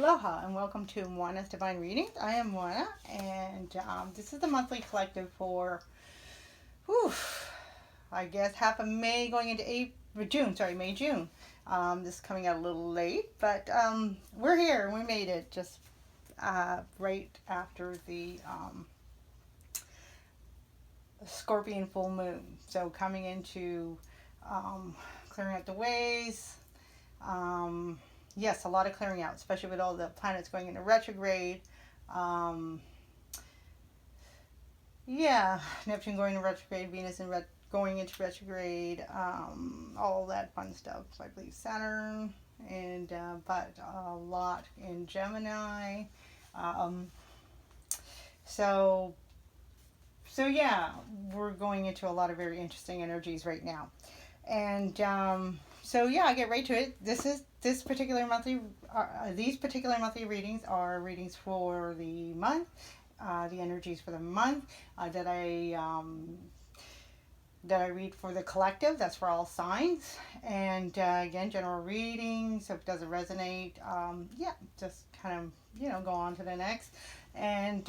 Aloha and welcome to Moana's Divine Readings. I am Moana and this is the monthly collective for, I guess half of May going into May, June. This is coming out a little late, but we're here and we made it just right after the Scorpion full moon. So coming into clearing out the ways. Yes, a lot of clearing out, especially with all the planets going into retrograde. Neptune going into retrograde, Venus going into retrograde, all that fun stuff. So I believe Saturn, and but a lot in Gemini. So yeah, we're going into a lot of very interesting energies right now, and I get right to it. These particular monthly readings are readings for the month, the energies for the month that I read for the collective. That's for all signs, and again, general readings. So if it doesn't resonate, just kind of go on to the next, and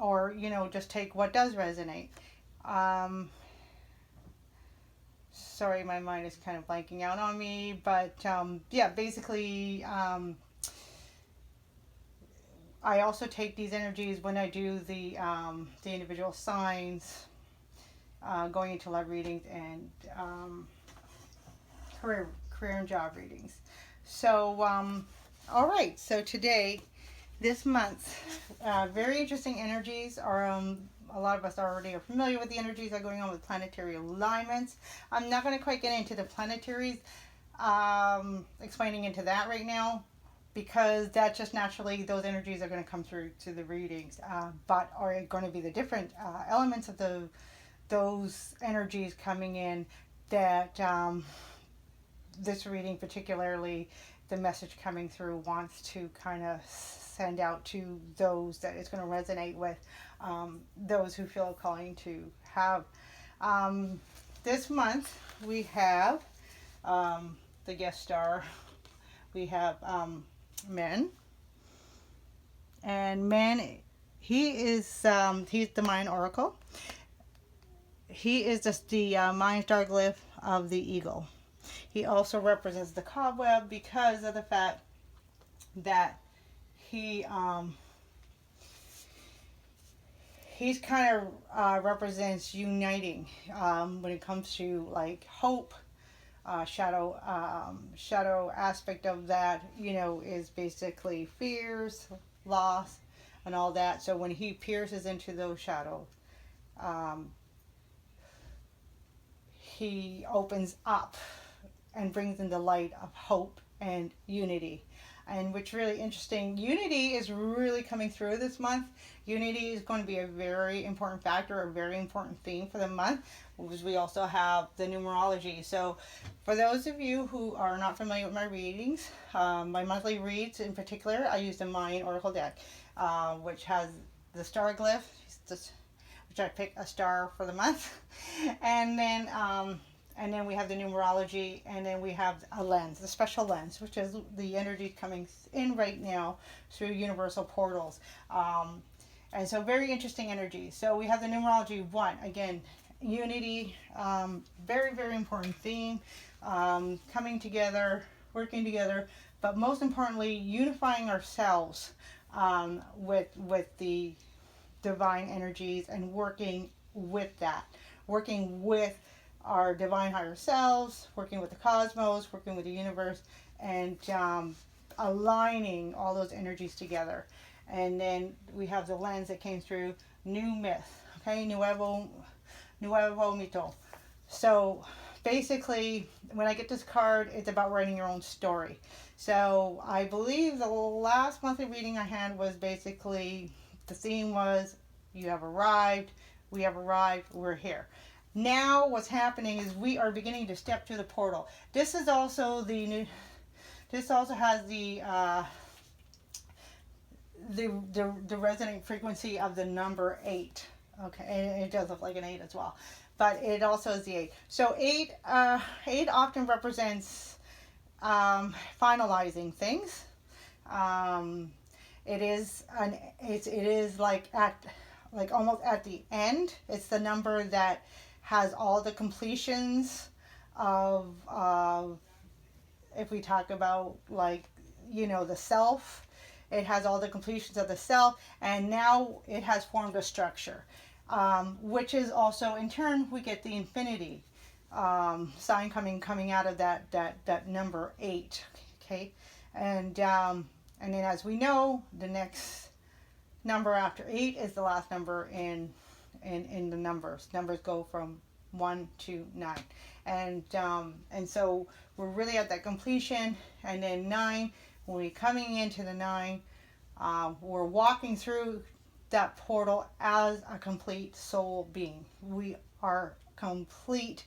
or just take what does resonate. Sorry, my mind is kind of blanking out on me, but basically, I also take these energies when I do the individual signs, going into love readings and career and job readings. So, all right. So today, this month, very interesting energies are. A lot of us already are familiar with the energies that are going on with planetary alignments. I'm not going to quite get into the planetaries, explaining into that right now, because that just naturally, those energies are going to come through to the readings, but are going to be the different elements of those energies coming in that this reading, particularly the message coming through, wants to kind of send out to those that it's going to resonate with, those who feel a calling to have. This month we have the guest star. We have Men, and Men. He's the Mayan Oracle. He is just the Mayan star glyph of the eagle. He also represents the cobweb because of the fact that he's kind of represents uniting when it comes to like hope, shadow aspect of that, is basically fears, loss, and all that. So when he pierces into those shadows, he opens up and brings in the light of hope and unity. And which really interesting, unity is really coming through this month. Unity is going to be a very important factor, a very important theme for the month, because we also have the numerology. So for those of you who are not familiar with my readings, my monthly reads in particular, I use the Mayan Oracle deck, which has the star glyph, which I pick a star for the month, and then we have the numerology, and then we have a lens, the special lens, which is the energy coming in right now through universal portals. And so very interesting energy. So we have the numerology 1, again, unity, very, very important theme, coming together, working together, but most importantly, unifying ourselves with the divine energies and working with that, working with our divine higher selves, working with the cosmos, working with the universe, and aligning all those energies together. And then we have the lens that came through, new myth, okay, nuevo mito. So basically, when I get this card, it's about writing your own story. So I believe the last monthly reading I had was basically, the theme was, you have arrived, we have arrived, we're here. Now what's happening is we are beginning to step through the portal. This is also the new. This also has the resonant frequency of the number 8. Okay, and it does look like an 8 as well, but it also is the 8. So 8 often represents finalizing things. It is like almost at the end. It's the number that has all the completions of if we talk about the self. It has all the completions of the self, and now it has formed a structure, which is also in turn we get the infinity sign coming out of that number 8. Okay, and then as we know, the next number after 8 is the last number in the numbers. Numbers go from 1 to 9, and so we're really at that completion. And then 9, when we're coming into the 9, we're walking through that portal as a complete soul being. We are complete,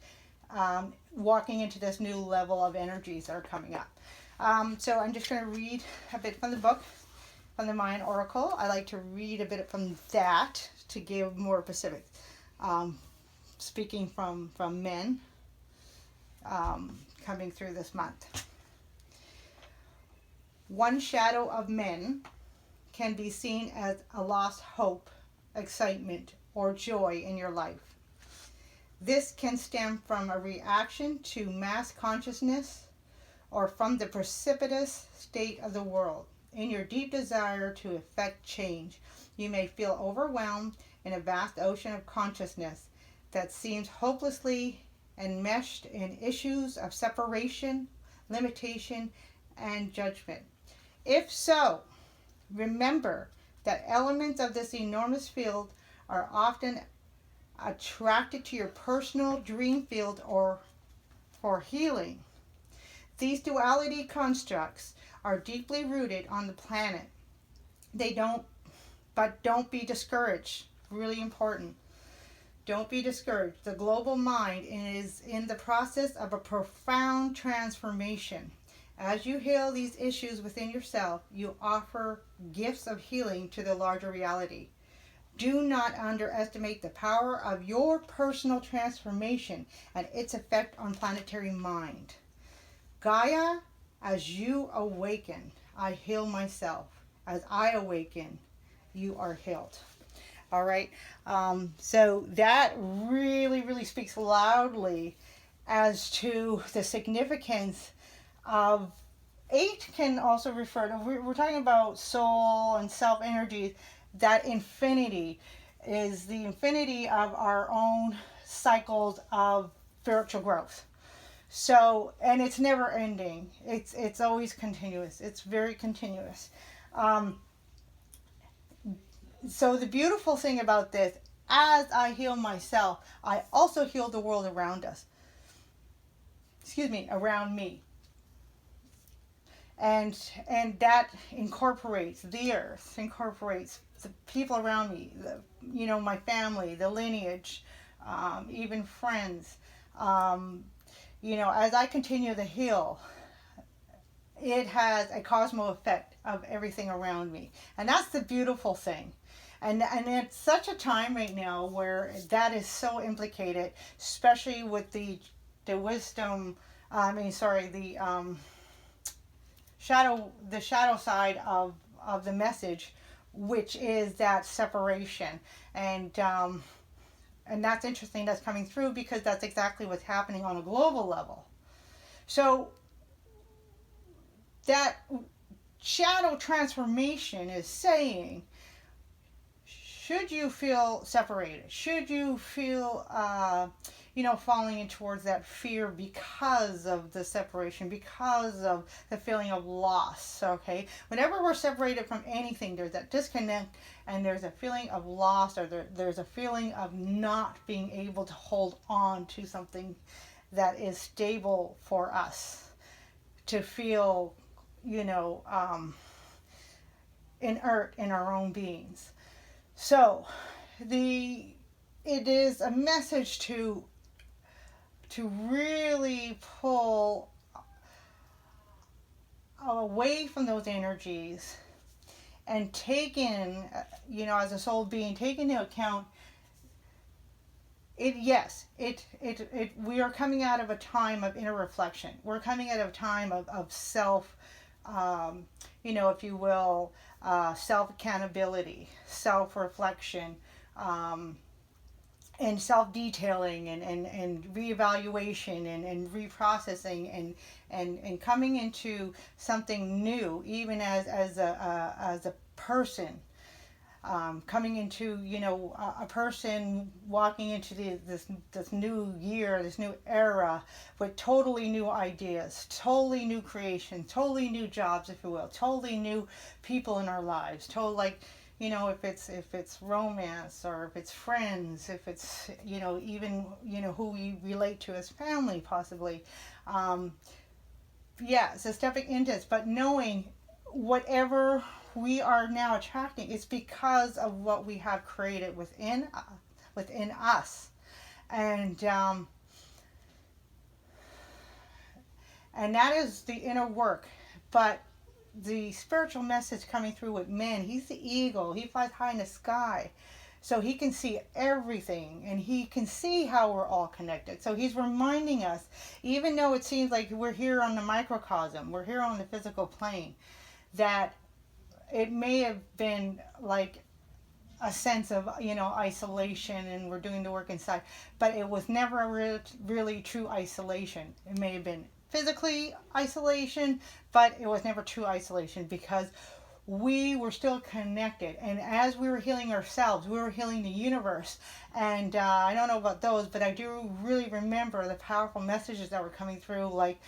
walking into this new level of energies that are coming up. So I'm just going to read a bit from the book, from the Mayan Oracle. I like to read a bit from that to give more specifics. Speaking from men coming through this month. One shadow of men can be seen as a lost hope, excitement, or joy in your life. This can stem from a reaction to mass consciousness or from the precipitous state of the world. In your deep desire to effect change, you may feel overwhelmed in a vast ocean of consciousness that seems hopelessly enmeshed in issues of separation, limitation, and judgment. If so, remember that elements of this enormous field are often attracted to your personal dream field or for healing. These duality constructs are deeply rooted on the planet. But don't be discouraged. Really important. Don't be discouraged. The global mind is in the process of a profound transformation. As you heal these issues within yourself, you offer gifts of healing to the larger reality. Do not underestimate the power of your personal transformation and its effect on planetary mind. Gaia, as you awaken, I heal myself. As I awaken, you are healed. All right. So that really, really speaks loudly as to the significance of 8. Can also refer to, we're talking about soul and self energies. That infinity is the infinity of our own cycles of spiritual growth. So, and it's never ending. It's always continuous. It's very continuous. So the beautiful thing about this, as I heal myself, I also heal the world around us. Around me. And that incorporates the earth, incorporates the people around me, my family, the lineage, even friends. As I continue to heal, it has a cosmo effect of everything around me. And that's the beautiful thing. And it's such a time right now where that is so implicated, especially with the wisdom, the shadow side of the message, which is that separation. And that's interesting, that's coming through, because that's exactly what's happening on a global level. So that shadow transformation is saying, should you feel separated? Should you feel, falling in towards that fear because of the separation, because of the feeling of loss, okay? Whenever we're separated from anything, there's that disconnect, and there's a feeling of loss, or there's a feeling of not being able to hold on to something that is stable for us, to feel, inert in our own beings. So, it is a message to really pull away from those energies and take in, as a soul being, take into account We are coming out of a time of inner reflection. We're coming out of a time of self, if you will, self accountability, self reflection, and self detailing, and reevaluation, and reprocessing, and coming into something new, even as a person, coming into, a person walking into this new year, this new era, with totally new ideas, totally new creation, totally new jobs, if you will, totally new people in our lives, totally, like, if it's romance, or if it's friends, if it's, even, who we relate to as family, possibly. So stepping into this, but knowing whatever we are now attracting, it's because of what we have created within us. And that is the inner work. But the spiritual message coming through with men, he's the eagle. He flies high in the sky. So he can see everything, and he can see how we're all connected. So he's reminding us, even though it seems like we're here on the microcosm, we're here on the physical plane, that it may have been like a sense of, isolation, and we're doing the work inside, but it was never really true isolation. It may have been physically isolation, but it was never true isolation, because we were still connected. And as we were healing ourselves, we were healing the universe. And I don't know about those, but I do really remember the powerful messages that were coming through, like,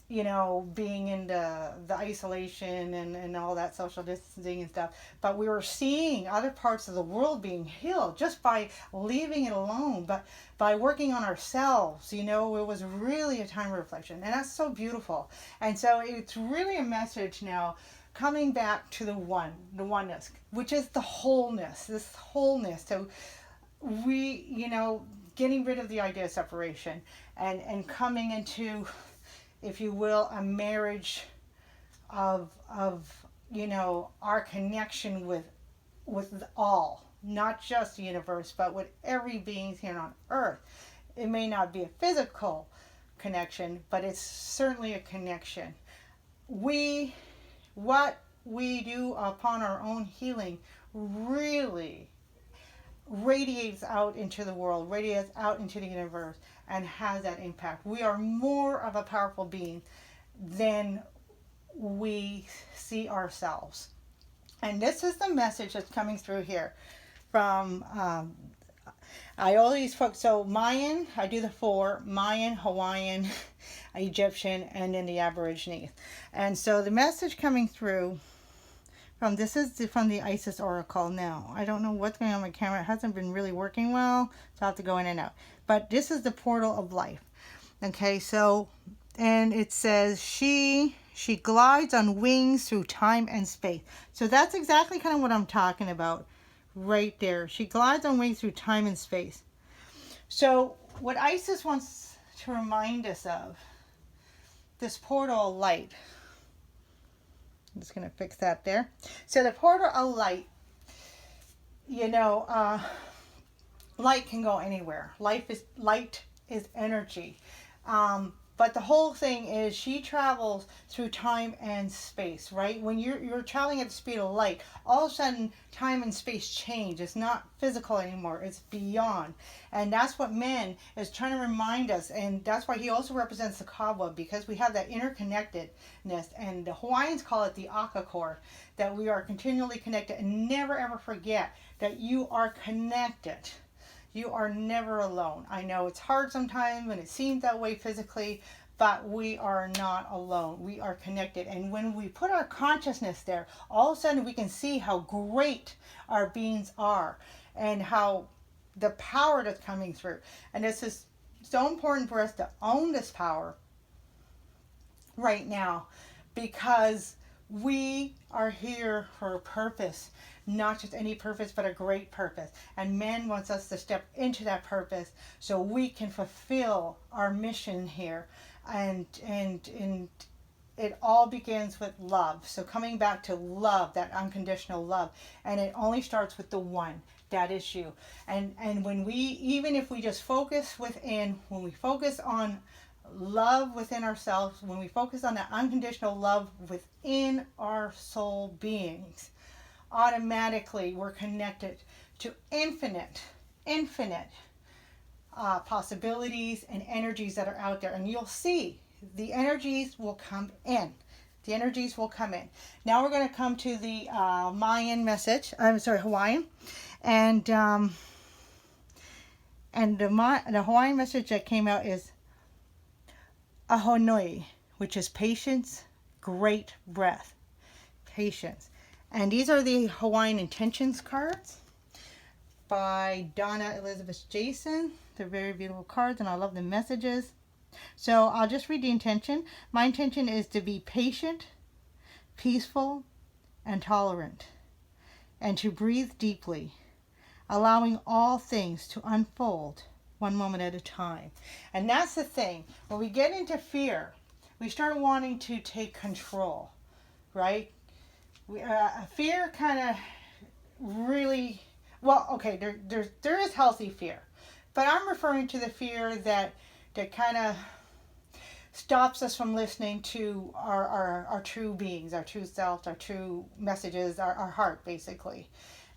being in the isolation, and all that social distancing and stuff. But we were seeing other parts of the world being healed just by leaving it alone, but by working on ourselves. It was really a time of reflection. And that's so beautiful. And so it's really a message now coming back to the oneness, which is the wholeness, this wholeness. So we, getting rid of the idea of separation, and coming into, if you will, a marriage of our connection with all, not just the universe, but with every being here on earth. It may not be a physical connection, but it's certainly a connection. What we do upon our own healing really radiates out into the world, radiates out into the universe, and has that impact. We are more of a powerful being than we see ourselves. And this is the message that's coming through here from, I always focus, so Mayan, I do the 4, Mayan, Hawaiian, Egyptian, and then the Aborigines. And so the message coming through this is from the Isis Oracle now. I don't know what's going on with my camera. It hasn't been really working well, so I have to go in and out. But this is the portal of life. Okay, so, and it says, she glides on wings through time and space. So that's exactly kind of what I'm talking about right there. She glides on wings through time and space. So what Isis wants to remind us of, this portal of light. I'm just going to fix that there. So the portal of light, light can go anywhere. Light is energy. But the whole thing is, she travels through time and space, right? When you're traveling at the speed of light, all of a sudden time and space change. It's not physical anymore. It's beyond. And that's what men is trying to remind us. And that's why he also represents the kawa, because we have that interconnectedness. And the Hawaiians call it the aka cord, that we are continually connected. And never ever forget that you are connected. You are never alone. I know it's hard sometimes when it seems that way physically, but we are not alone. We are connected. And when we put our consciousness there, all of a sudden we can see how great our beings are, and how the power that's coming through. And this is so important for us to own this power right now, because we are here for a purpose. Not just any purpose, but a great purpose. And man wants us to step into that purpose so we can fulfill our mission here. And it all begins with love. So coming back to love, that unconditional love. And it only starts with the one. that issue. And when we, even if we just focus within, when we focus on love within ourselves, when we focus on that unconditional love within our soul beings, automatically we're connected to infinite possibilities and energies that are out there. And you'll see the energies will come in. The energies will come in. Now we're going to come to the Mayan message. I'm sorry, Hawaiian. And the Hawaiian message that came out is Ahonoi, which is patience, great breath. Patience. And these are the Hawaiian intentions cards by Donna Elizabeth Jason. They're very beautiful cards, and I love the messages. So I'll just read the intention. My intention is to be patient, peaceful, and tolerant, and to breathe deeply, allowing all things to unfold one moment at a time. And that's the thing. When we get into fear, we start wanting to take control, right? Fear kind of really, well, okay, there is healthy fear, but I'm referring to the fear that kind of stops us from listening to our true beings, our true self, our true messages, our heart, basically.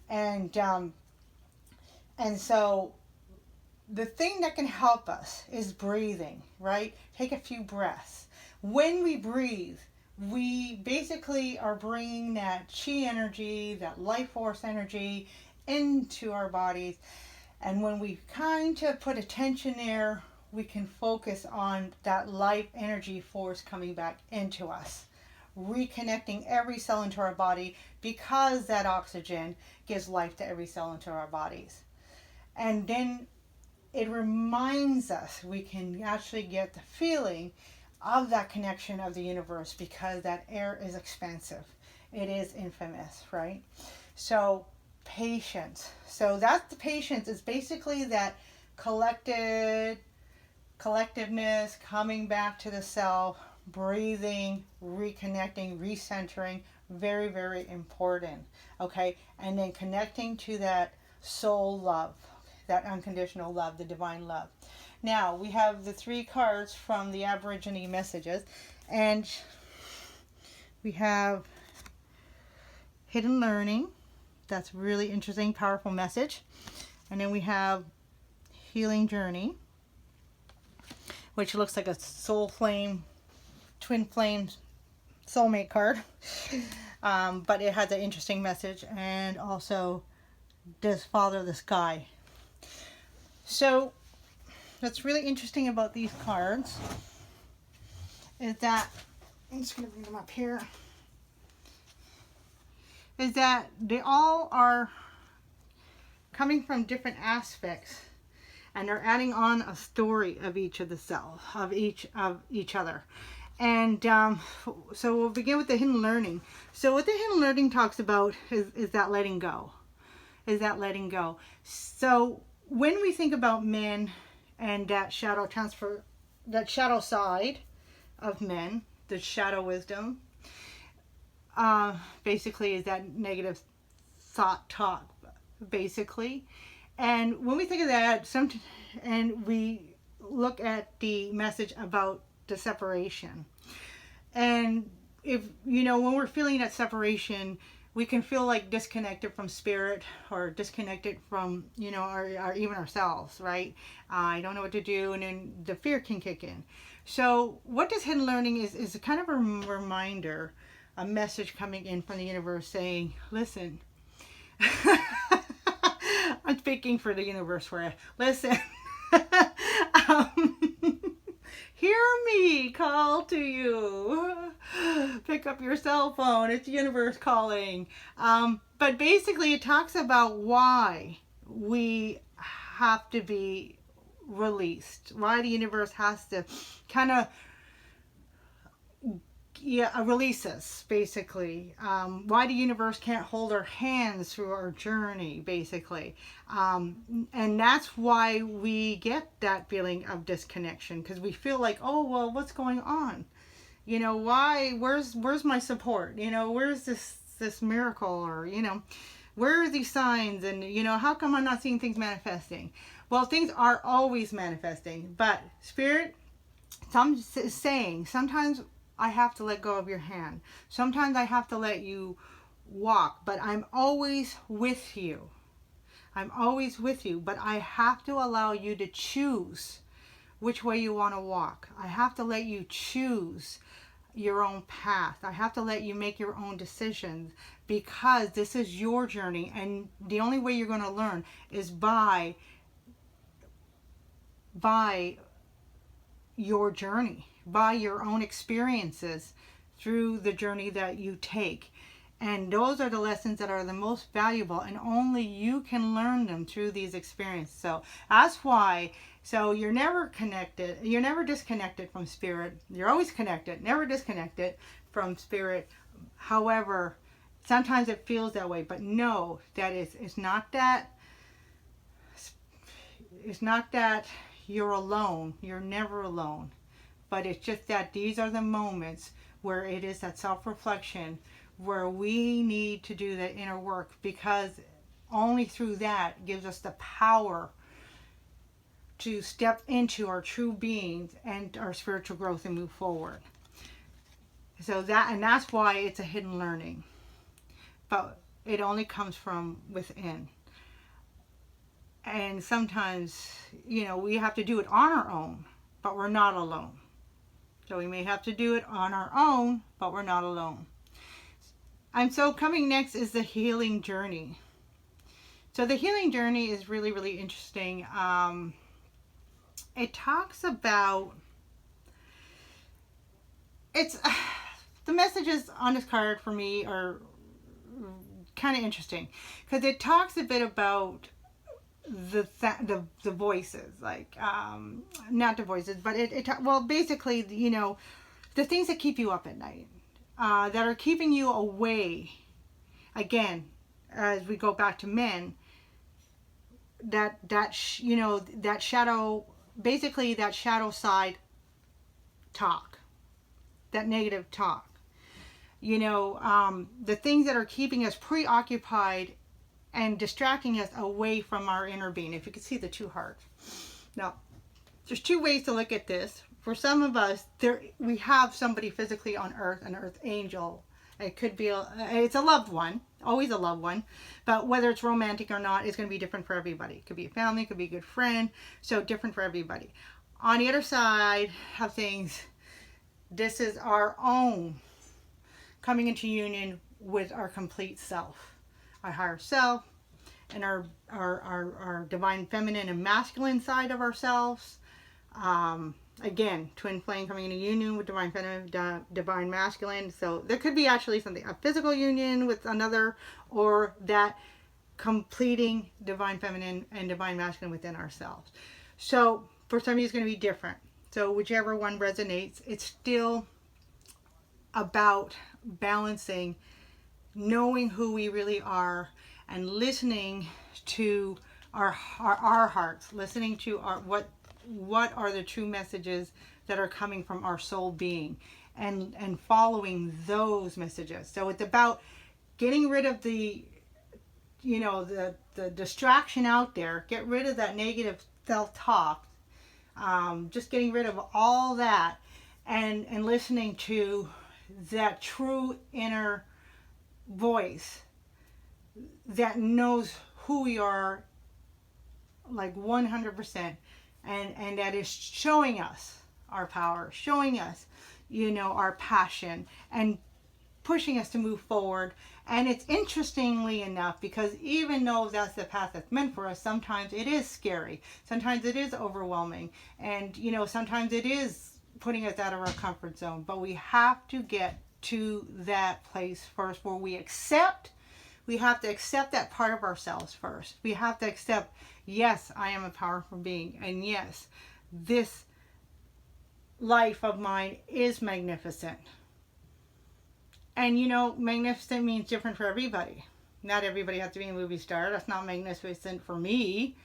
And so the thing that can help us is breathing, right? Take a few breaths. When we breathe, we basically are bringing that chi energy, that life force energy into our bodies. And when we kind of put attention there, we can focus on that life energy force coming back into us, reconnecting every cell into our body, because that oxygen gives life to every cell into our bodies. And then it reminds us, we can actually get the feeling of that connection of the universe, because that air is expansive. It is infamous, right? So patience. So that's the patience, is basically that collectiveness, coming back to the self, breathing, reconnecting, recentering. Very, very important. Okay. And then connecting to that soul love, that unconditional love, the divine love. Now we have the 3 cards from the Aborigine messages, and we have hidden learning. That's really interesting, powerful message. And then we have healing journey, which looks like a soul flame, twin flame soulmate card. But it has an interesting message, and also does father the sky. So what's really interesting about these cards is that, I'm just going to bring them up here, is that they all are coming from different aspects, and they're adding on a story of each of the self, of each other. And so we'll begin with the hidden learning. So what the hidden learning talks about is that letting go. Is that letting go. So when we think about men and that shadow transfer, that shadow side of men, the shadow wisdom, basically is that negative thought talk, basically. And when we think of that, and we look at the message about the separation, and if, when we're feeling that separation, we can feel like disconnected from spirit, or disconnected from, our even ourselves, right? I don't know what to do, and then the fear can kick in. So what this hidden learning is a kind of a reminder, a message coming in from the universe saying, listen, I'm speaking for the universe for you. Listen, hear me call to you. Pick up your cell phone. It's the universe calling. But basically it talks about why we have to be released. Why the universe has to kind of release us, basically. Why the universe can't hold our hands through our journey, basically. And that's why we get that feeling of disconnection, because we feel like, oh, well, what's going on? Why, where's my support? Where's this miracle? Or, where are these signs? And, how come I'm not seeing things manifesting? Well, things are always manifesting, but Spirit, saying, sometimes I have to let go of your hand. Sometimes I have to let you walk, but I'm always with you. I'm always with you, but I have to allow you to choose which way you want to walk. I have to let you choose your own path. I have to let you make your own decisions, because this is your journey, and the only way you're going to learn is by your journey, by your own experiences through the journey that you take. And those are the lessons that are the most valuable, and only you can learn them through these experiences. So that's why, you're never connected, you're never disconnected from Spirit. You're always connected, never disconnected from Spirit. However, sometimes it feels that way, but know that it's not that you're alone. You're never alone. But it's just that these are the moments where it is that self-reflection, where we need to do that inner work, because only through that gives us the power to step into our true beings and our spiritual growth and move forward. That's why it's a hidden learning. But it only comes from within. And sometimes, we have to do it on our own, but we're not alone. So we may have to do it on our own, but we're not alone. And so coming next is the healing journey. So the healing journey is really, really interesting. It talks about, the messages on this card for me are kind of interesting, because it talks a bit about the voices, like, not the voices, but basically, the things that keep you up at night, that are keeping you away. Again, as we go back to men, that shadow, basically that shadow side talk, that negative talk, the things that are keeping us preoccupied and distracting us away from our inner being. If you can see the two hearts. Now, there's two ways to look at this. For some of us, we have somebody physically on earth, an earth angel. It could be, it's a loved one, always a loved one. But whether it's romantic or not, it's going to be different for everybody. It could be a family, it could be a good friend. So different for everybody. On the other side of things, this is our own coming into union with our complete self. Our higher self, and our divine feminine and masculine side of ourselves. Again, twin flame coming into union with divine feminine, divine masculine. So there could be actually something, a physical union with another, or that completing divine feminine and divine masculine within ourselves. So for some of you, it's going to be different. So whichever one resonates, it's still about balancing, knowing who we really are, and listening to our hearts, listening to what are the true messages that are coming from our soul being, and following those messages. So it's about getting rid of the distraction out there, get rid of that negative self-talk, just getting rid of all that, and listening to that true inner voice that knows who we are, like 100%, and that is showing us our power, showing us our passion, and pushing us to move forward. And it's interestingly enough, because even though that's the path that's meant for us, sometimes it is scary, sometimes it is overwhelming, and sometimes it is putting us out of our comfort zone. But we have to get to that place first, where we have to accept that part of ourselves first. We have to accept, yes, I am a powerful being, and yes, this life of mine is magnificent. And magnificent means different for everybody. Not everybody has to be a movie star. That's not magnificent for me.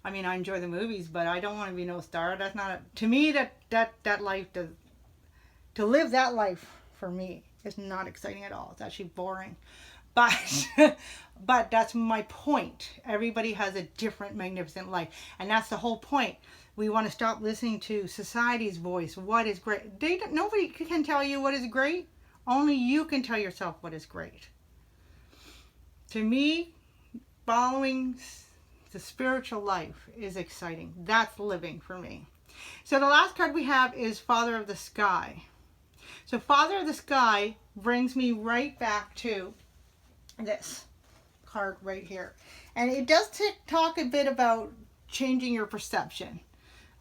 I mean, I enjoy the movies, but I don't want to be no star. That's not to me, that life to live that life for me is not exciting at all. It's actually boring. But but that's my point. Everybody has a different magnificent life, and that's the whole point. We want to stop listening to society's voice. What is great? Nobody can tell you what is great. Only you can tell yourself what is great. To me, following the spiritual life is exciting. That's living for me. So the last card we have is Father of the Sky. So Father of the Sky brings me right back to this card right here. And it does talk a bit about changing your perception.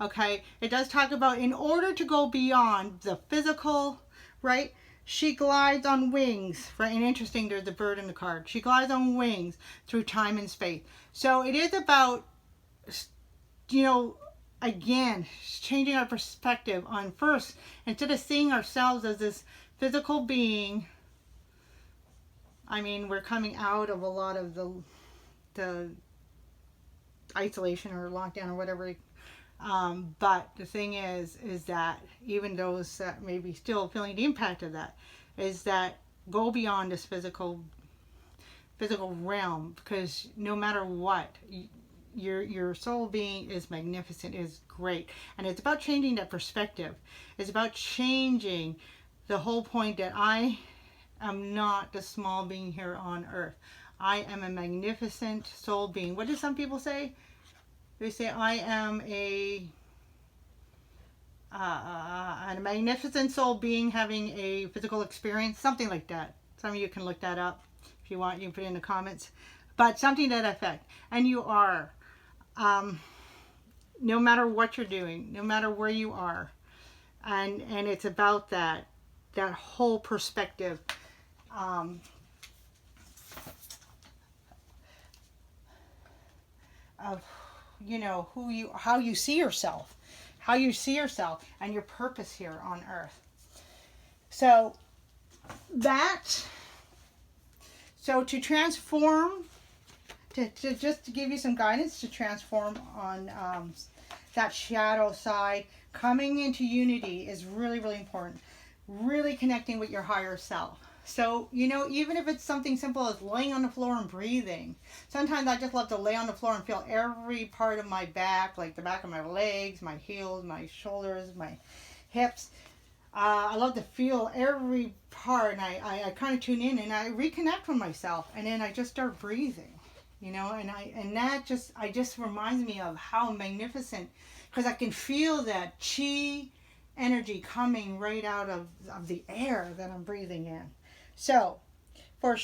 Okay? It does talk about, in order to go beyond the physical, right? She glides on wings. And interesting, there's a bird in the card. She glides on wings through time and space. So it is about, again, changing our perspective on, first, instead of seeing ourselves as this physical being. I mean, we're coming out of a lot of the isolation or lockdown or whatever. But the thing is that even those that may be still feeling the impact of that, is that go beyond this physical realm, because no matter what, your soul being is magnificent, is great. And it's about changing that perspective. It's about changing the whole point that I am not the small being here on earth. I am a magnificent soul being. What do some people say? They say I am a magnificent soul being having a physical experience, something like that. Some of you can look that up if you want. You can put it in the comments, but something to that effect. And you are, no matter what you're doing, no matter where you are, and it's about that whole perspective. Of how you see yourself, and your purpose here on earth. So to transform, to just to give you some guidance to transform on that shadow side, coming into unity is really, really important. Really connecting with your higher self. So, even if it's something simple as laying on the floor and breathing. Sometimes I just love to lay on the floor and feel every part of my back, like the back of my legs, my heels, my shoulders, my hips. I love to feel every part, and I kind of tune in and I reconnect with myself, and then I just start breathing, and that just reminds me of how magnificent, because I can feel that chi energy coming right out of the air that I'm breathing in. So the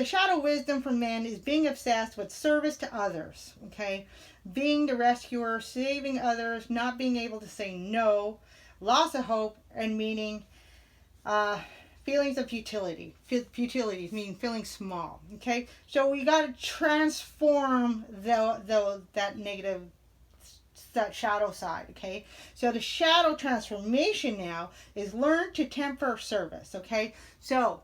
shadow wisdom for man is being obsessed with service to others, okay? Being the rescuer, saving others, not being able to say no, loss of hope, and meaning, feelings of futility. Futility meaning feeling small, okay? So we got to transform that negative, that shadow side, okay? So the shadow transformation now is learn to temper service, okay? So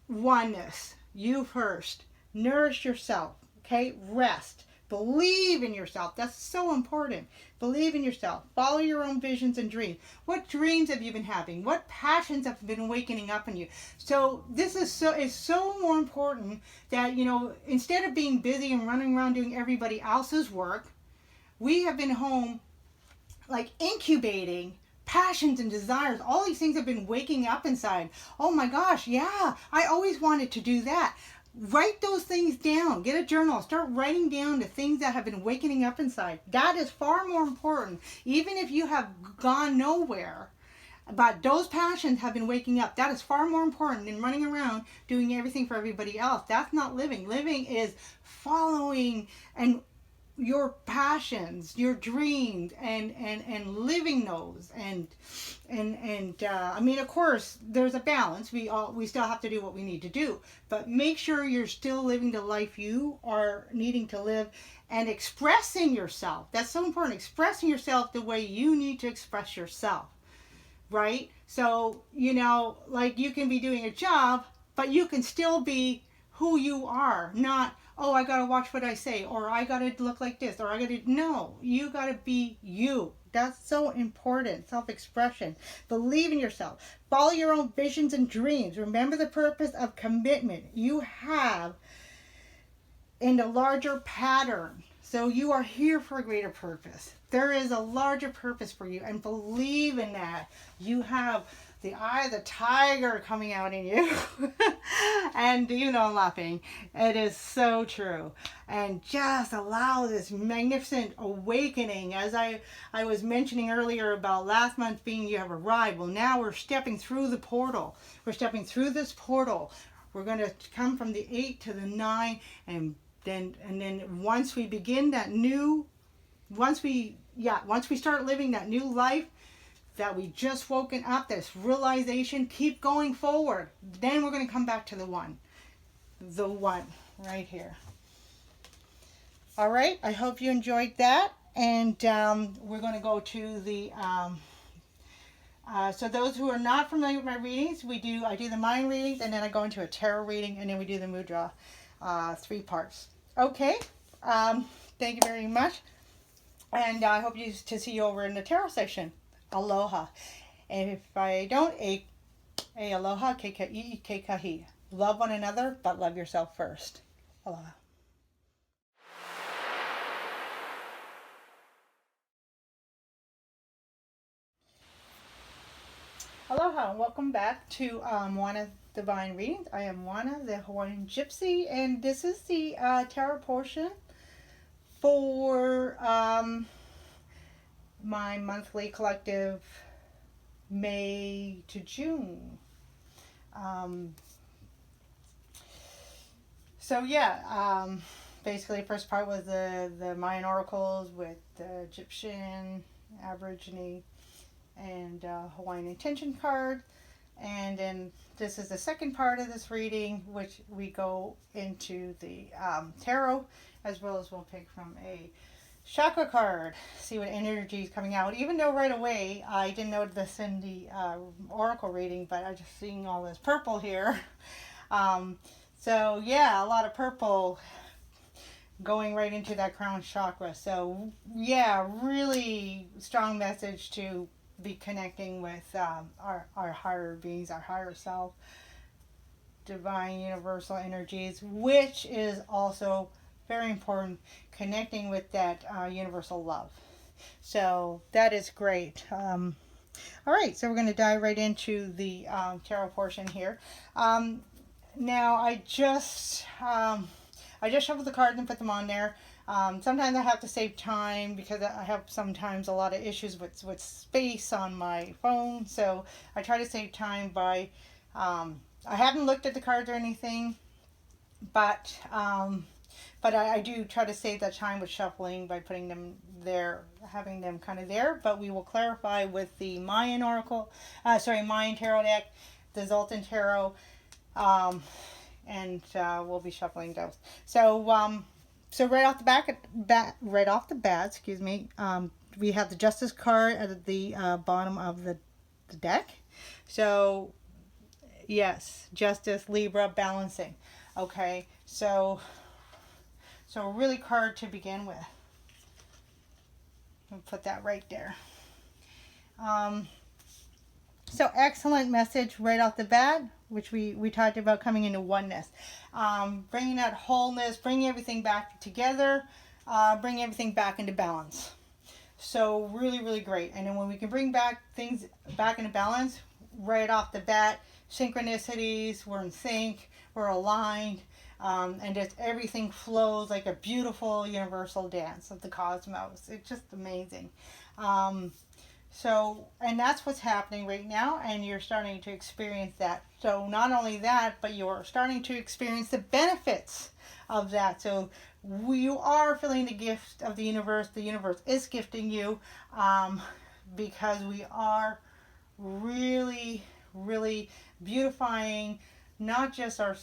oneness, you first, nourish yourself, okay? Rest, believe in yourself. That's so important. Believe in yourself. Follow your own visions and dreams. What dreams have you been having? What passions have been awakening up in you? So this is so more important that, instead of being busy and running around doing everybody else's work, we have been home, like, incubating passions and desires. All these things have been waking up inside. Oh my gosh, yeah, I always wanted to do that. Write those things down. Get a journal. Start writing down the things that have been wakening up inside. That is far more important. Even if you have gone nowhere, but those passions have been waking up. That is far more important than running around doing everything for everybody else. That's not living. Living is following and your passions, your dreams, and living those, and I mean, of course, there's a balance. We still have to do what we need to do, but make sure you're still living the life you are needing to live, and expressing yourself. That's so important. Expressing yourself the way you need to express yourself, right? So, like, you can be doing a job, but you can still be who you are, not, oh, I gotta watch what I say, or I gotta look like this, or I gotta, no, you gotta be you. That's so important. Self-expression. Believe in yourself. Follow your own visions and dreams. Remember the purpose of commitment you have in the larger pattern. So you are here for a greater purpose. There is a larger purpose for you, and believe in that. You have the eye of the tiger coming out in you. And you know I'm laughing. It is so true. And just allow this magnificent awakening. As I was mentioning earlier about last month being you have arrived. Well, now we're stepping through the portal. We're stepping through this portal. We're going to come from the 8 to the 9, and then once we begin that new, once we start living that new life that we just woken up, this realization, keep going forward. Then we're going to come back to the one right here. All right, I hope you enjoyed that, and we're going to go to the so those who are not familiar with my readings, I do the Mayan readings, and then I go into a tarot reading, and then we do the Mudra, 3 parts. Okay, thank you very much, and I hope to see you over in the tarot session. Aloha. And if I don't, aloha, keika'i, keikahi. Love one another, but love yourself first. Aloha. Aloha, and welcome back to Moana Divine Readings. I am Moana, the Hawaiian Gypsy, and this is the tarot portion for my monthly collective May to June. Basically the first part was the Mayan Oracles with the Egyptian, Aborigine, and Hawaiian intention card. And then this is the second part of this reading, which we go into the tarot, as well as we'll pick from a chakra card, see what energy is coming out. Even though right away I didn't notice this in the oracle reading, but I'm just seeing all this purple here. So yeah, a lot of purple going right into that crown chakra. So yeah, really strong message to be connecting with our higher beings, our higher self, divine universal energies, which is also very important, connecting with that universal love. So that is great. All right, so we're going to dive right into the tarot portion here. Now I just shuffled the cards and put them on there. Sometimes I have to save time because I have sometimes a lot of issues with space on my phone. So I try to save time by, I haven't looked at the cards or anything, but I do try to save that time with shuffling by putting them there, having them kind of there. But we will clarify with the Mayan Oracle, Mayan Tarot deck, the Zoltan Tarot, and we'll be shuffling those. So right off the bat, excuse me, we have the Justice card at the bottom of the deck. So yes, Justice, Libra, balancing. Okay, so a really card to begin with. I'll put that right there. So excellent message right off the bat, which we talked about coming into oneness. Bringing that wholeness, bringing everything back together, bringing everything back into balance. So really, really great. And then when we can bring things back into balance, right off the bat, synchronicities, we're in sync, we're aligned, and just everything flows like a beautiful universal dance of the cosmos. It's just amazing. And that's what's happening right now, and you're starting to experience that. So not only that, but you're starting to experience the benefits of that. So you are feeling the gift of the universe. The universe is gifting you, because we are really, really beautifying not just our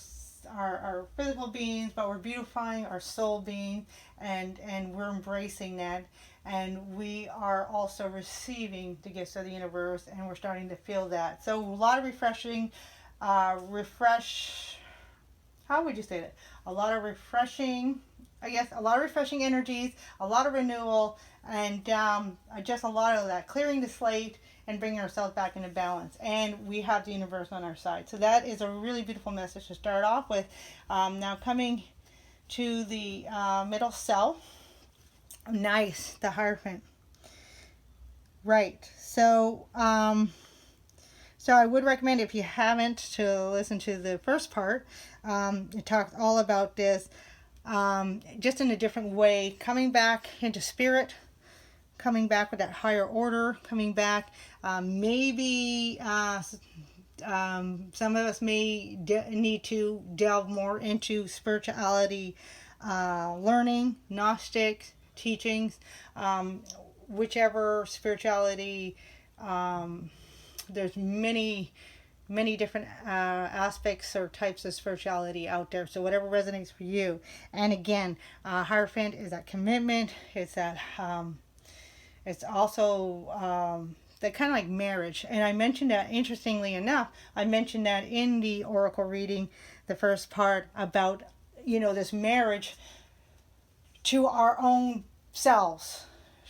physical beings, but we're beautifying our soul being, and we're embracing that. And we are also receiving the gifts of the universe, and we're starting to feel that. So a lot of refreshing, how would you say that? A lot of refreshing, I guess, a lot of refreshing energies, a lot of renewal, and just a lot of that clearing the slate and bringing ourselves back into balance. And we have the universe on our side. So that is a really beautiful message to start off with. Now coming to the middle self. Nice, the Hierophant. Right. So, so I would recommend, if you haven't, to listen to the first part. It talks all about this, just in a different way, coming back into spirit, coming back with that higher order, coming back. Maybe some of us may need to delve more into spirituality, learning, Gnostic teachings, whichever spirituality. There's many different aspects or types of spirituality out there, so whatever resonates for you. And again, Hierophant is that commitment. It's that it's also that kind of like marriage. And I mentioned that, interestingly enough, I mentioned that in the oracle reading, the first part, about, you know, this marriage to our own selves,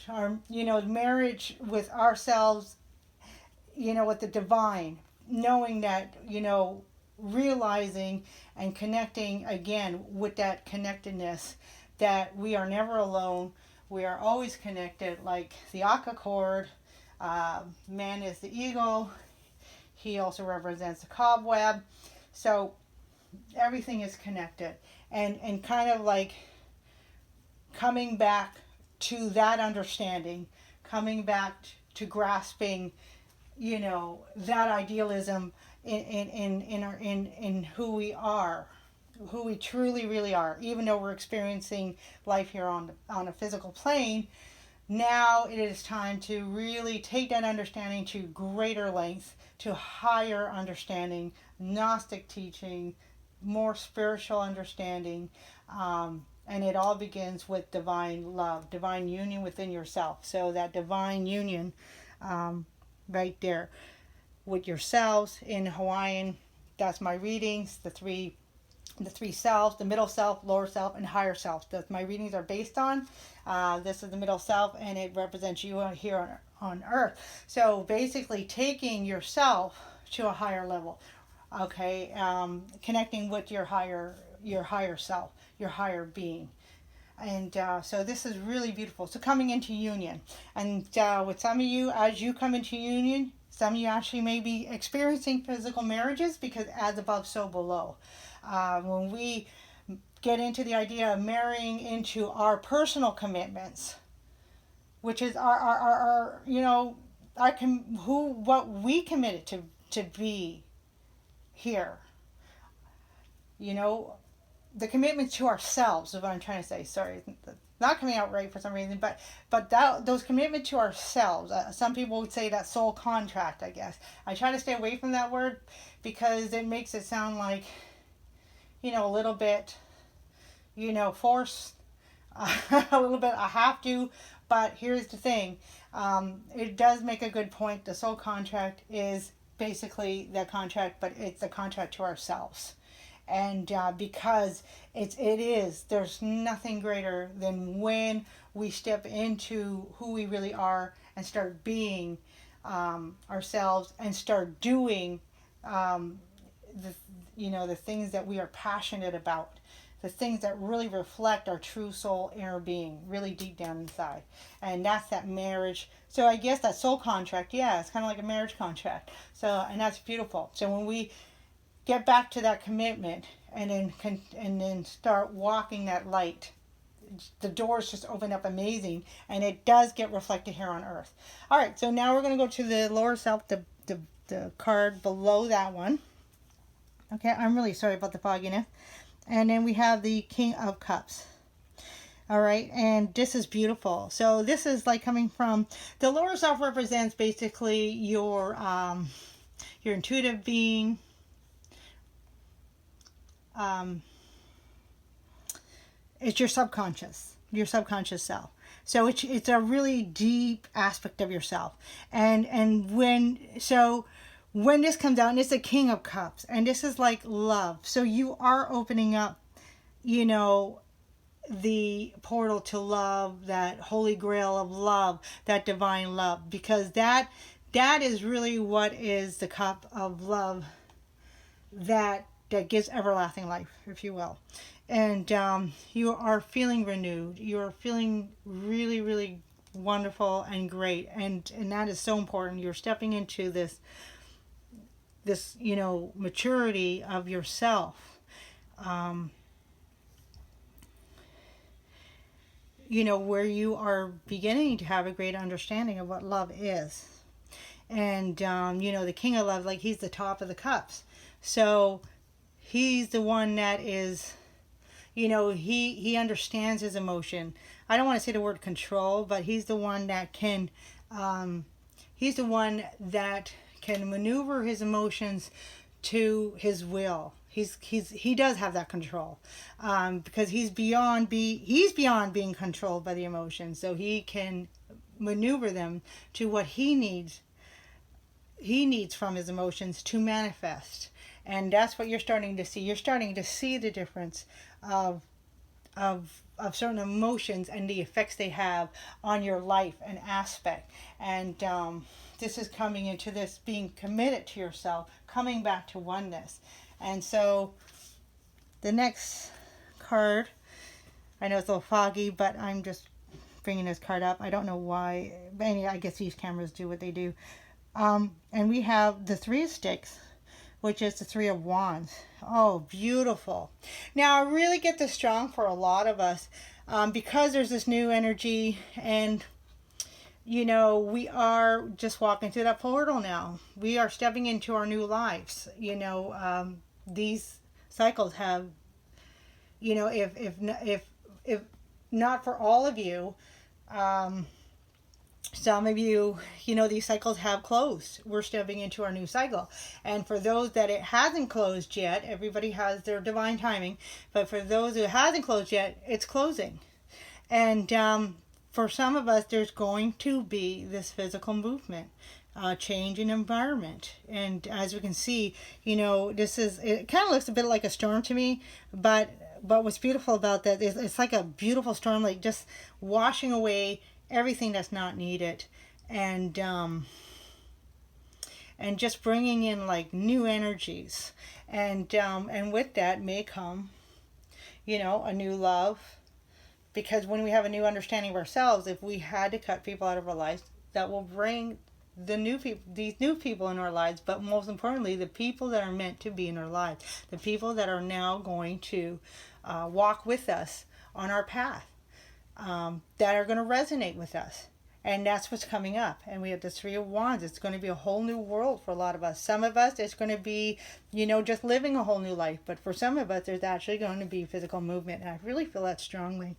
our, you know, marriage with ourselves, you know, with the divine, knowing that, you know, realizing and connecting again with that connectedness, that we are never alone. We are always connected, like the Aka cord. Man is the eagle. He also represents the cobweb. So everything is connected, and kind of like coming back to that understanding, coming back to grasping, you know, that idealism in who we are, who we truly really are, even though we're experiencing life here on a physical plane. Now it is time to really take that understanding to greater lengths, to higher understanding, Gnostic teaching, more spiritual understanding, and it all begins with divine love, divine union within yourself. So that divine union, right there with yourselves in Hawaiian. That's my readings, the three selves, the middle self, lower self, and higher self. That my readings are based on. This is the middle self, and it represents you here on earth. So basically taking yourself to a higher level, okay, connecting with your higher self, your higher being. And so this is really beautiful. So coming into union. And with some of you, as you come into union, some of you actually may be experiencing physical marriages, because as above, so below. When we get into the idea of marrying into our personal commitments, which is our you know, what we committed to be here, you know, the commitment to ourselves is what I'm trying to say. Sorry, not coming out right for some reason, but those commitment to ourselves. Some people would say that soul contract, I guess. I try to stay away from that word, because it makes it sound like, you know, a little bit, you know, forced, a little bit I have to. But here's the thing, it does make a good point. The soul contract is basically that contract, but it's a contract to ourselves. And because there's nothing greater than when we step into who we really are and start being ourselves, and start doing the things that we are passionate about, the things that really reflect our true soul inner being, really deep down inside. And that's that marriage. So I guess that soul contract, yeah, it's kind of like a marriage contract. So, and that's beautiful. So when we get back to that commitment, and then start walking that light, the doors just open up amazing, and it does get reflected here on earth. All right, so now we're going to go to the lower self, the card below that one. Okay, I'm really sorry about the fogginess. And then we have the King of Cups. All right, and this is beautiful. So this is like coming from the lower self, represents basically your intuitive being. It's your subconscious self. So it's a really deep aspect of yourself. And when when this comes out, and it's the King of Cups, and this is like love. So you are opening up, you know, the portal to love, that holy grail of love, that divine love, because that is really what is the cup of love that gives everlasting life, if you will. And you are feeling renewed. You are feeling really, really wonderful and great, and that is so important. You're stepping into this you know, maturity of yourself. You know, where you are beginning to have a great understanding of what love is. And you know, the King of Love, like, he's the top of the cups, so he's the one that is, you know, he understands his emotion. I don't want to say the word control, but he's the one that can maneuver his emotions to his will. He does have that control, because he's beyond being controlled by the emotions, so he can maneuver them to what he needs from his emotions to manifest. And that's what you're starting to see. You're starting to see the difference of certain emotions and the effects they have on your life and aspect. And this is coming into this being committed to yourself, coming back to oneness. And so the next card, I know it's a little foggy, but I'm just bringing this card up. I don't know why, but anyway, I guess these cameras do what they do. And we have the Three of Sticks, which is the Three of Wands. Oh, beautiful. Now, I really get this strong for a lot of us, because there's this new energy, and, you know, we are just walking through that portal now. We are stepping into our new lives. You know, these cycles have, you know, if not for all of you, some of you, you know, these cycles have closed. We're stepping into our new cycle. And for those that it hasn't closed yet, everybody has their divine timing. But for those who hasn't closed yet, it's closing. And for some of us, there's going to be this physical movement, change in environment. And as we can see, you know, it kind of looks a bit like a storm to me. But what's beautiful about that is it's like a beautiful storm, like just washing away everything that's not needed, and just bringing in like new energies, and with that may come, you know, a new love, because when we have a new understanding of ourselves, if we had to cut people out of our lives, that will bring these new people in our lives, but most importantly, the people that are meant to be in our lives, the people that are now going to walk with us on our path. That are going to resonate with us. And that's what's coming up. And we have the Three of Wands. It's going to be a whole new world for a lot of us. Some of us, it's going to be, you know, just living a whole new life. But for some of us, there's actually going to be physical movement. And I really feel that strongly.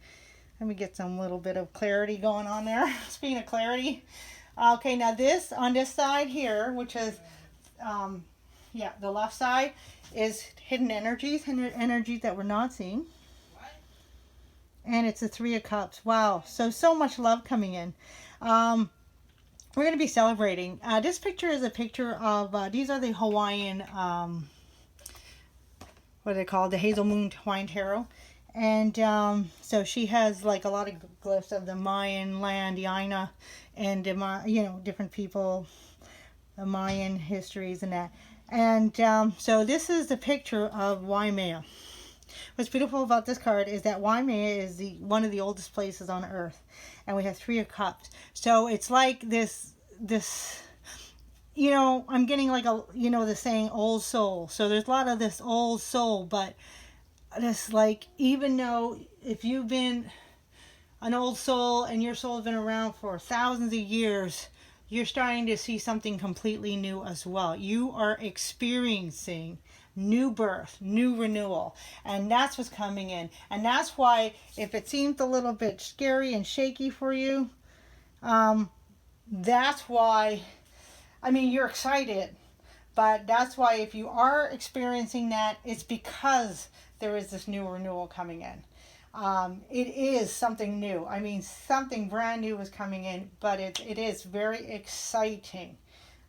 Let me get some little bit of clarity going on there. Speaking of clarity. Okay, now this, on this side here, which is, the left side, is hidden energies that we're not seeing. And it's the Three of Cups. Wow. So much love coming in. We're going to be celebrating. This picture is a picture of, these are the Hawaiian, what are they called? The Hazel Moon Hawaiian Tarot. And so she has like a lot of glyphs of the Mayan land, the Aina, and, you know, different people, the Mayan histories and that. And so this is the picture of Waimea. What's beautiful about this card is that Waimea is one of the oldest places on Earth, and we have Three of Cups. So it's like this, you know, I'm getting like the saying old soul. So there's a lot of this old soul, but this, like, even though if you've been an old soul and your soul's been around for thousands of years, you're starting to see something completely new as well. You are experiencing new birth, new renewal, and that's what's coming in. And that's why, if it seems a little bit scary and shaky for you, that's why, I mean, you're excited, but that's why if you are experiencing that, it's because there is this new renewal coming in. It is something new. I mean, something brand new is coming in, but it is very exciting.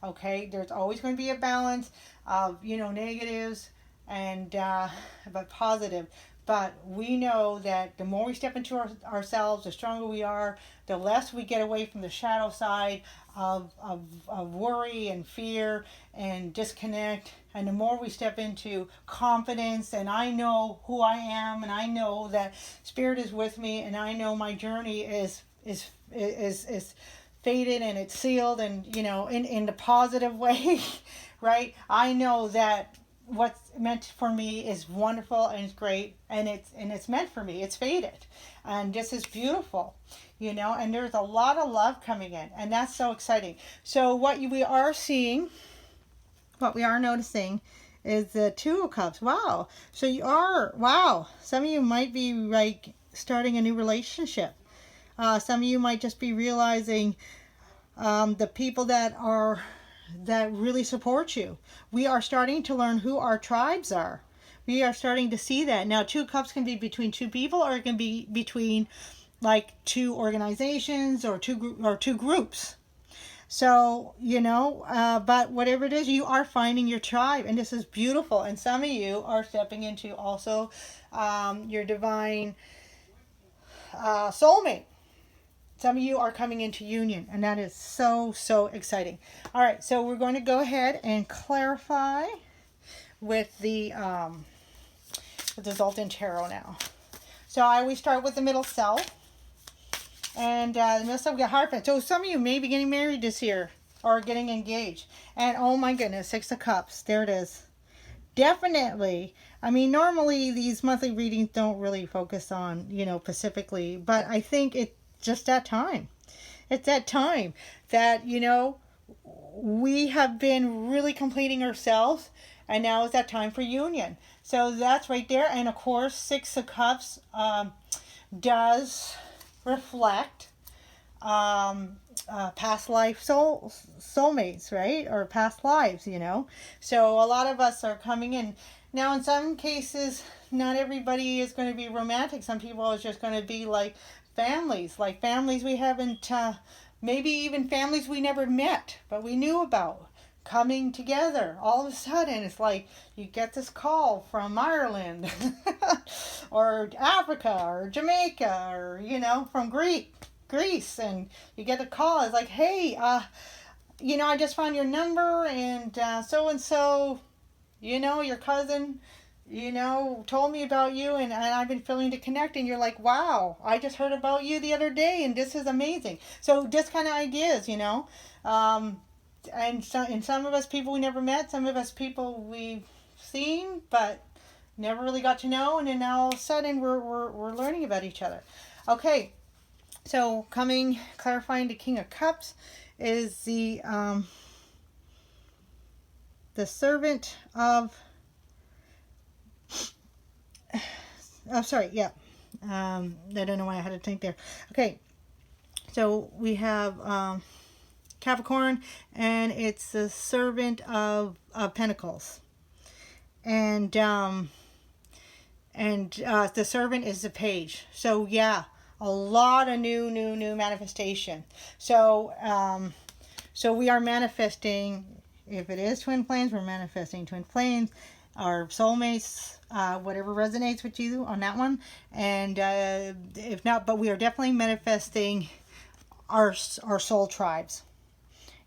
Okay, there's always going to be a balance of, negatives and but positive. But we know that the more we step into ourselves, the stronger we are, the less we get away from the shadow side of worry and fear and disconnect. And the more we step into confidence, and I know who I am, and I know that Spirit is with me, and I know my journey is fated and it's sealed, and in the positive way, right? I know that what's meant for me is wonderful and it's great, and it's meant for me. It's fated, and this is beautiful, and there's a lot of love coming in, and that's so exciting. So what we are seeing, what we are noticing, is the Two of Cups. Wow. So some of you might be like starting a new relationship. Some of you might just be realizing the people that really support you. We are starting to learn who our tribes are. We are starting to see that. Now, Two Cups can be between two people, or it can be between like two organizations or two groups. So, but whatever it is, you are finding your tribe, and this is beautiful. And some of you are stepping into also your divine soulmate. Some of you are coming into union, and that is so, so exciting. All right, so we're going to go ahead and clarify with the Zoltan Tarot now. So I always start with the middle self. And the middle self got Hierophant. So some of you may be getting married this year or getting engaged. And oh my goodness, Six of Cups. There it is. Definitely. I mean, normally these monthly readings don't really focus on, specifically. But I think it's just that time. It's that time that, we have been really completing ourselves. And now is that time for union. So that's right there. And of course, Six of Cups does reflect past life soulmates, right? Or past lives, So a lot of us are coming in. Now, in some cases, not everybody is going to be romantic. Some people are just going to be like families we haven't, maybe even families we never met, but we knew about. Coming together, all of a sudden it's like you get this call from Ireland or Africa or Jamaica or from Greece, and you get a call. It's like, hey, I just found your number, and so your cousin told me about you, and I've been feeling to connect, and you're like, wow, I just heard about you the other day, and this is amazing. So just kind of ideas, and some of us people we never met, some of us people we've seen but never really got to know, and then now all of a sudden we're learning about each other. Okay, so clarifying the King of Cups is the servant of I don't know why I had to think there. Okay, so we have Capricorn, and it's the servant of Pentacles, and the servant is the Page. So yeah, a lot of new manifestation. So we are manifesting. If it is twin flames, we're manifesting twin flames, our soulmates, whatever resonates with you on that one. And if not, but we are definitely manifesting our soul tribes.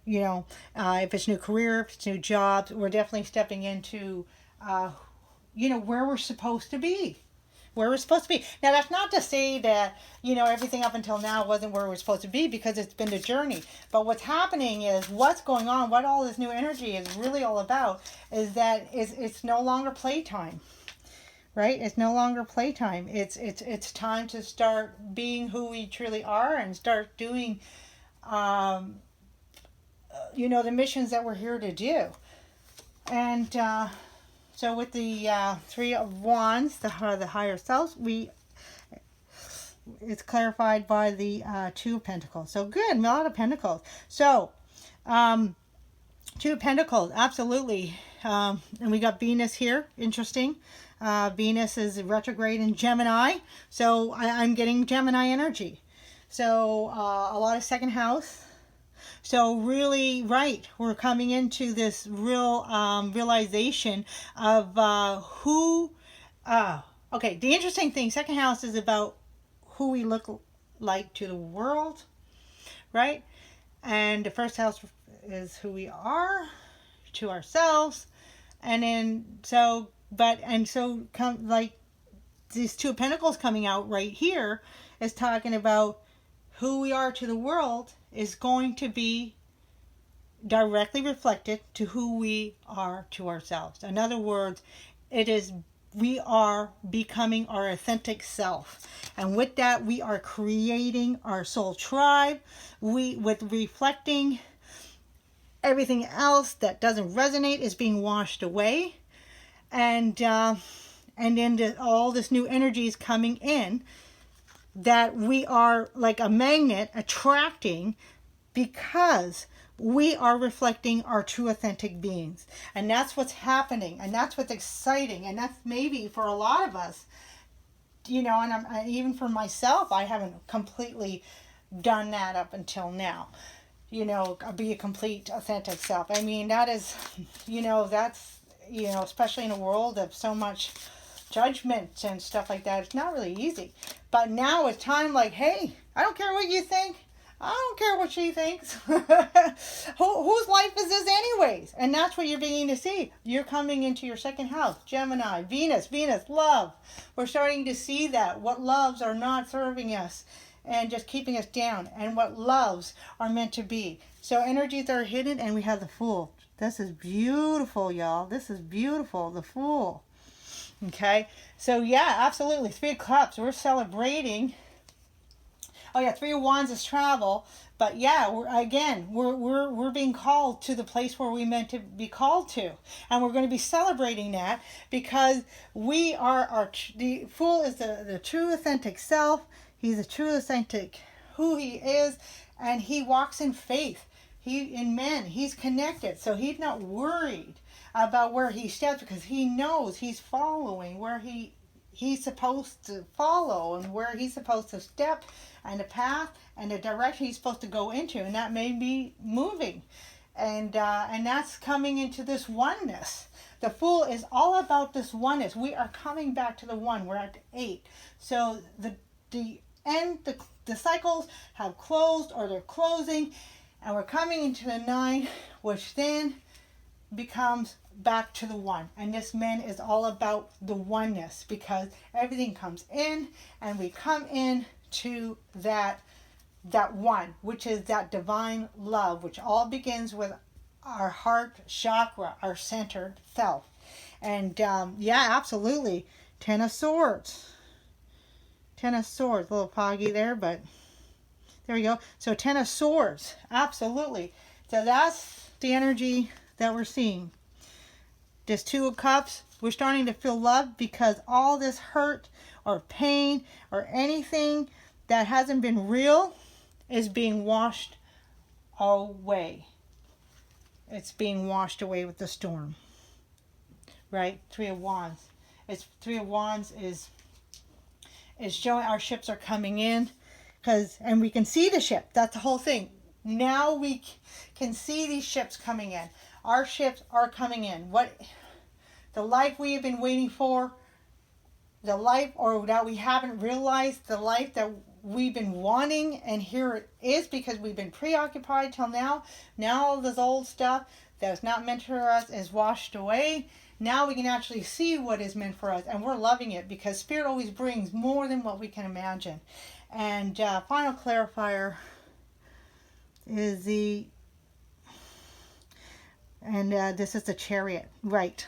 If it's new career, if it's new jobs, we're definitely stepping into, where we're supposed to be. Where we're supposed to be. Now, that's not to say that, everything up until now wasn't where we're supposed to be, because it's been a journey. But what's happening is, what's going on, what all this new energy is really all about, is that it's no longer playtime. Right? It's no longer playtime. It's time to start being who we truly are, and start doing the missions that we're here to do. And so with the Three of Wands, the higher selves, it's clarified by the Two of Pentacles. So good, a lot of Pentacles. So Two of Pentacles, absolutely. And we got Venus here, interesting. Venus is retrograde in Gemini, so I'm getting Gemini energy. So a lot of second house. So really, right, we're coming into this real realization of okay, the interesting thing, second house is about who we look like to the world, right? And the first house is who we are to ourselves. And then, so come like these two of pentacles coming out right here is talking about who we are to the world is going to be directly reflected to who we are to ourselves. In other words, we are becoming our authentic self. And with that, we are creating our soul tribe. With reflecting everything else that doesn't resonate is being washed away. And then all this new energy is coming in that we are like a magnet attracting because we are reflecting our true authentic beings. And that's what's happening. And that's what's exciting. And that's maybe for a lot of us, and even for myself, I haven't completely done that up until now. Be a complete authentic self. I mean, that is, that's, especially in a world of so much judgment and stuff like that, it's not really easy. But now it's time, like, hey, I don't care what you think. I don't care what she thinks. Whose life is this anyways? And that's what you're beginning to see. You're coming into your second house. Gemini, Venus, love. We're starting to see that. What loves are not serving us and just keeping us down. And what loves are meant to be. So energies are hidden, and we have the Fool. This is beautiful, y'all. This is beautiful. The Fool. Okay. So yeah, absolutely. Three of Cups. We're celebrating. Oh yeah, Three of Wands is travel, but yeah, we're being called to the place where we meant to be called to, and we're going to be celebrating that because we are the Fool is the true authentic self. He's a true authentic who he is, and he walks in faith. He's connected, so he's not worried about where he steps because he knows he's following where he's supposed to follow and where he's supposed to step and the path and the direction he's supposed to go into, and that may be moving, and that's coming into this oneness. The Fool is all about this oneness. We are coming back to the one. We're at the 8. So the cycles have closed or they're closing, and we're coming into the 9, which then becomes back to the 1. And this man is all about the oneness because everything comes in and we come in to that one, which is that divine love, which all begins with our heart chakra, our centered self. And yeah, absolutely. 10 of Swords. 10 of Swords. A little foggy there, but there we go. So 10 of Swords. Absolutely. So that's the energy that we're seeing. This 2 of Cups, we're starting to feel love because all this hurt or pain or anything that hasn't been real is being washed away. It's being washed away with the storm. Right? 3 of Wands. 3 of Wands is showing our ships are coming in and we can see the ship. That's the whole thing. Now we can see these ships coming in. Our ships are coming in. The life we have been waiting for, the life or that we haven't realized, the life that we've been wanting, and here it is because we've been preoccupied till now. Now all this old stuff that's not meant for us is washed away. Now we can actually see what is meant for us, and we're loving it because Spirit always brings more than what we can imagine. And final clarifier is this is the Chariot. Right.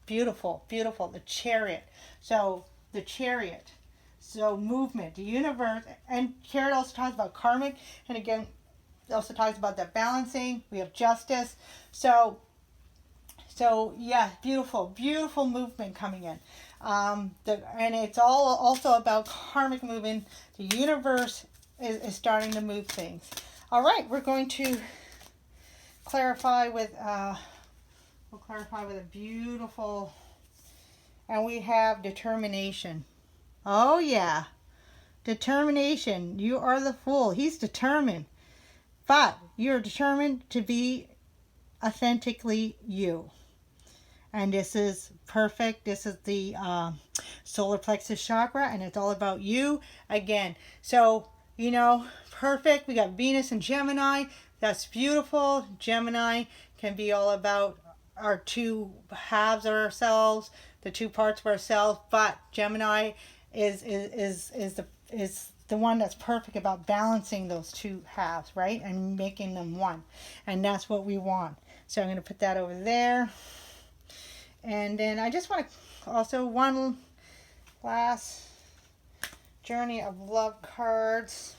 Beautiful, beautiful. The Chariot. So the Chariot. So movement, the universe, and Chariot also talks about karmic, and again, it also talks about that balancing. We have justice. So yeah, beautiful, beautiful movement coming in. And it's all also about karmic movement. The universe is starting to move things. All right, we're going to clarify with a beautiful, and we have determination. Oh yeah, determination. You are the Fool. He's determined. but you're determined to be authentically you. And this is perfect. This is the solar plexus chakra, and it's all about you again. So, you know, perfect. We got Venus and Gemini. That's beautiful. Gemini can be all about our two halves of ourselves, the two parts of ourselves. But Gemini is the one that's perfect about balancing those two halves, right, and making them one. And that's what we want. So I'm going to put that over there. And then I just want to also one last journey of love cards.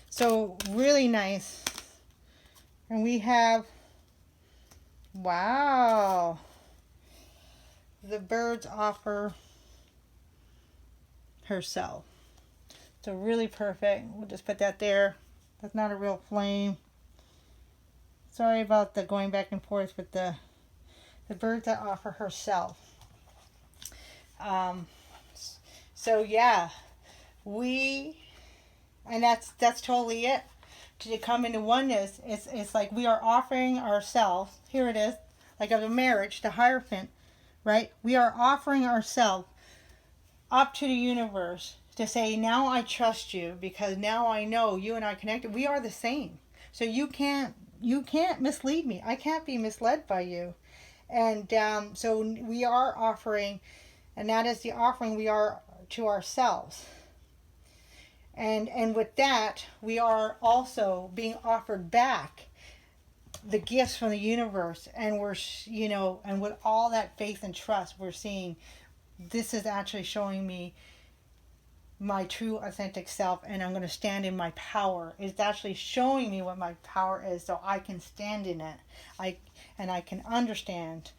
So really nice. And we have, wow, the birds offer herself. So really perfect. We'll just put that there. That's not a real flame. Sorry about the going back and forth with the birds that offer herself. So yeah, and that's totally it. To come into oneness, it's like we are offering ourselves. Here it is, like of a marriage, the Hierophant, right? We are offering ourselves up to the universe to say, now I trust you because now I know you and I connected. We are the same. So you can't mislead me. I can't be misled by you. And so we are offering, and that is the offering we are to ourselves. And with that, we are also being offered back the gifts from the universe. And we're, you know, and with all that faith and trust, we're seeing this is actually showing me my true authentic self, and I'm going to stand in my power. It's actually showing me what my power is, so I can stand in it. I can understand,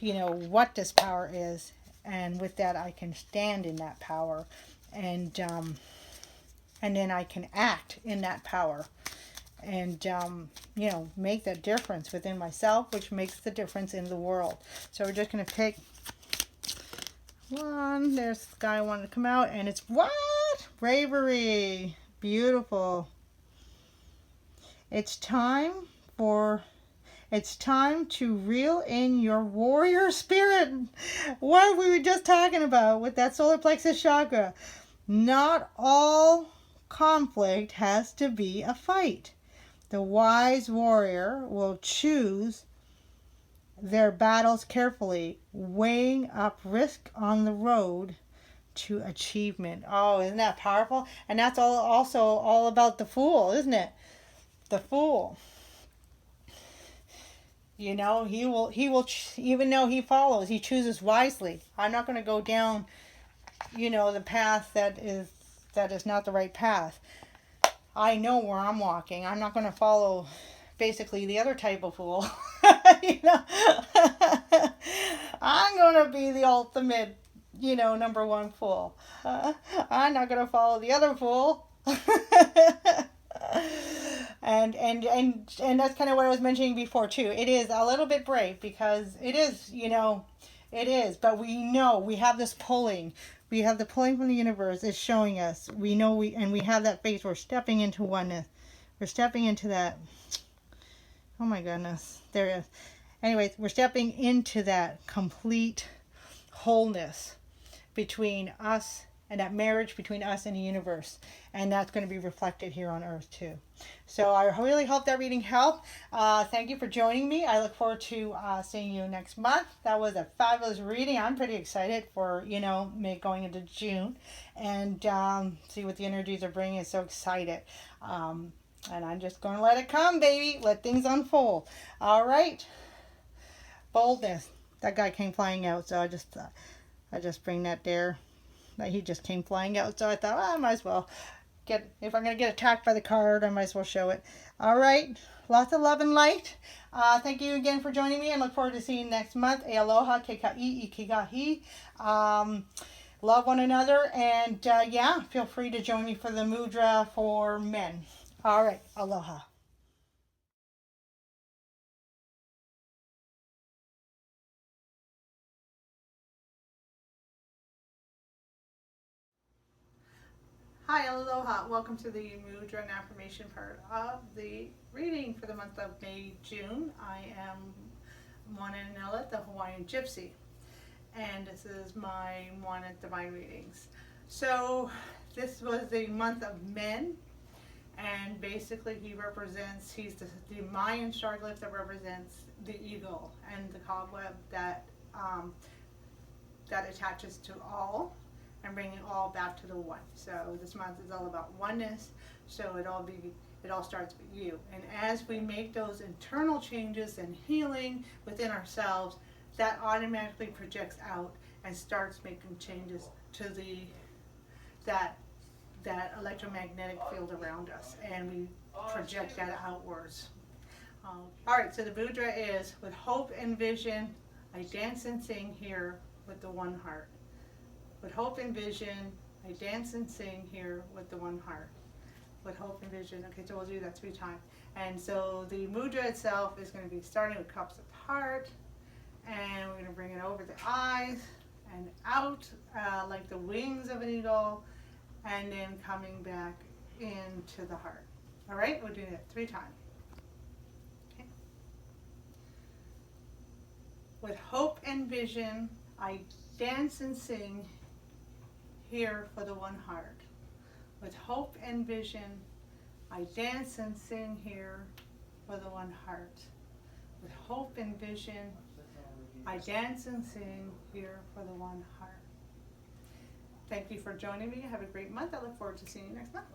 you know, what this power is, and with that I can stand in that power, and then I can act in that power, and you know, make that difference within myself, which makes the difference in the world. So we're just going to pick one. There's the guy wanted to come out, and it's what? Bravery. Beautiful. It's time to reel in your warrior spirit. What we were just talking about with that solar plexus chakra. Not all conflict has to be a fight. The wise warrior will choose their battles carefully, weighing up risk on the road to achievement. Oh, isn't that powerful? And that's also all about the Fool, isn't it? The Fool. You know, he will even though he follows, he chooses wisely. I'm not going to go down, you know, the path that is not the right path. I know where I'm walking. I'm not going to follow basically the other type of fool. You know, I'm going to be the ultimate, you know, number one fool. I'm not going to follow the other fool. And that's kind of what I was mentioning before too. It is a little bit brave because it is, you know, it is, but we know we have this pulling. We have the pulling from the universe is showing us. We know we have that faith. We're stepping into oneness. We're stepping into that. Oh my goodness. There it is. Anyways, we're stepping into that complete wholeness between us and that marriage between us and the universe. And that's going to be reflected here on Earth too. So I really hope that reading helped. Thank you for joining me. I look forward to seeing you next month. That was a fabulous reading. I'm pretty excited for, you know, me going into June and see what the energies are bringing. So excited. And I'm just going to let it come, baby. Let things unfold. All right. Boldness. That guy came flying out, so I just bring that there. He just came flying out, so I thought, I might as well if I'm going to get attacked by the card, I might as well show it. All right. Lots of love and light. Thank you again for joining me, and look forward to seeing you next month. Aloha, keika'i, ikigahi. Love one another, and yeah, feel free to join me for the Mudra for men. All right. Aloha. Hi, aloha. Welcome to the Mudra Affirmation part of the reading for the month of May, June. I am Moana and Anela, the Hawaiian Gypsy, and this is my Moana Divine Readings. So this was the month of men, and basically he's the Mayan star glyph that represents the eagle and the cobweb that attaches to all, and bringing all back to the one. So this month is all about oneness. So it all starts with you. And as we make those internal changes and healing within ourselves, that automatically projects out and starts making changes to that electromagnetic field around us, and we project that outwards. All right. So the mudra is, with hope and vision, I dance and sing here with the one heart. With hope and vision, I dance and sing here with the one heart. With hope and vision. Okay, so we'll do that 3 times. And so the mudra itself is going to be starting with cups of heart, and we're going to bring it over the eyes and out like the wings of an eagle, and then coming back into the heart. All right, we'll do that 3 times. Okay. With hope and vision, I dance and sing here for the one heart. With hope and vision, I dance and sing here for the one heart. With hope and vision, I dance and sing here for the one heart. Thank you for joining me. Have a great month. I look forward to seeing you next month.